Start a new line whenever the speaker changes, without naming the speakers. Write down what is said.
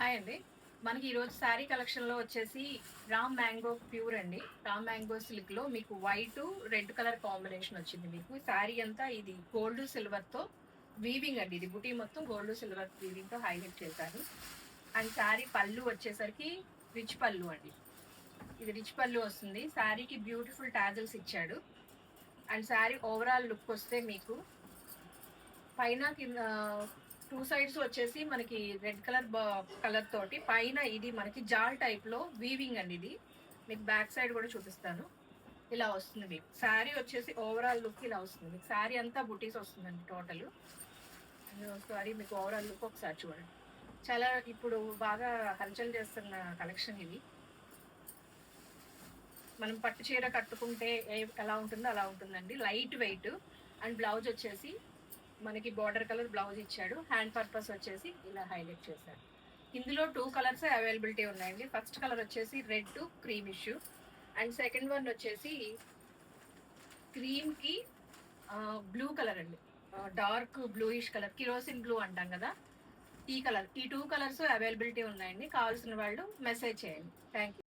Hi అండి. మనకి ఈరోజు శారీ కలెక్షన్‌లో వచ్చేసి రామ్ మ్యాంగో ప్యూర్ అండి. రామ్ మ్యాంగో సిల్క్‌లో మీకు వైటు, రెడ్ కలర్ కాంబినేషన్ వచ్చింది మీకు. శారీ అంతా ఇది గోల్డ్ సిల్వర్‌తో వీవింగ్ అండి. ఇది బుటీ మొత్తం గోల్డ్ సిల్వర్ వీవింగ్‌తో హైలైట్ చేశారు. అండ్ శారీ పళ్ళు వచ్చేసరికి రిచ్ పళ్ళు అండి. ఇది రిచ్ పళ్ళు వస్తుంది. శారీకి బ్యూటిఫుల్ టాజిల్స్ ఇచ్చాడు. అండ్ శారీ ఓవరాల్ లుక్ వస్తే మీకు పైన కింద టూ సైడ్స్ వచ్చేసి మనకి రెడ్ కలర్ తోటి పైన ఇది మనకి జాల్ టైప్ లో వీవింగ్ అండి. ఇది మీకు బ్యాక్ సైడ్ కూడా చూపిస్తాను. ఇలా వస్తుంది మీకు శారీ వచ్చేసి ఓవరాల్ లుక్ ఇలా వస్తుంది. మీకు శారీ అంతా బుటీస్ వస్తుందండి టోటల్. సారీ మీకు ఓవరాల్ లుక్ ఒకసారి చూడండి. చాలా ఇప్పుడు బాగా హల్చల్ చేస్తున్న కలెక్షన్ ఇది. మనం పట్టు చీర కట్టుకుంటే ఎలా ఉంటుందో అలా ఉంటుందండి. Light weight. అండ్ బ్లౌజ్ వచ్చేసి మనకి బార్డర్ కలర్ బ్లౌజ్ ఇచ్చాడు. హ్యాండ్ పర్పస్ వచ్చేసి ఇలా హైలైట్ చేశాడు. ఇందులో 2 కలర్స్ అవైలబిలిటీ ఉన్నాయండి. ఫస్ట్ కలర్ వచ్చేసి red creamish and second one వచ్చేసి క్రీమ్ కి బ్లూ కలర్ అండి. Dark bluish colour, kerosene blue అంటాం కదా, ఈ కలర్. ఈ 2 కలర్స్ అవైలబిలిటీ ఉన్నాయండి. కావాల్సిన వాళ్ళు మెసేజ్ చేయండి. Thank you.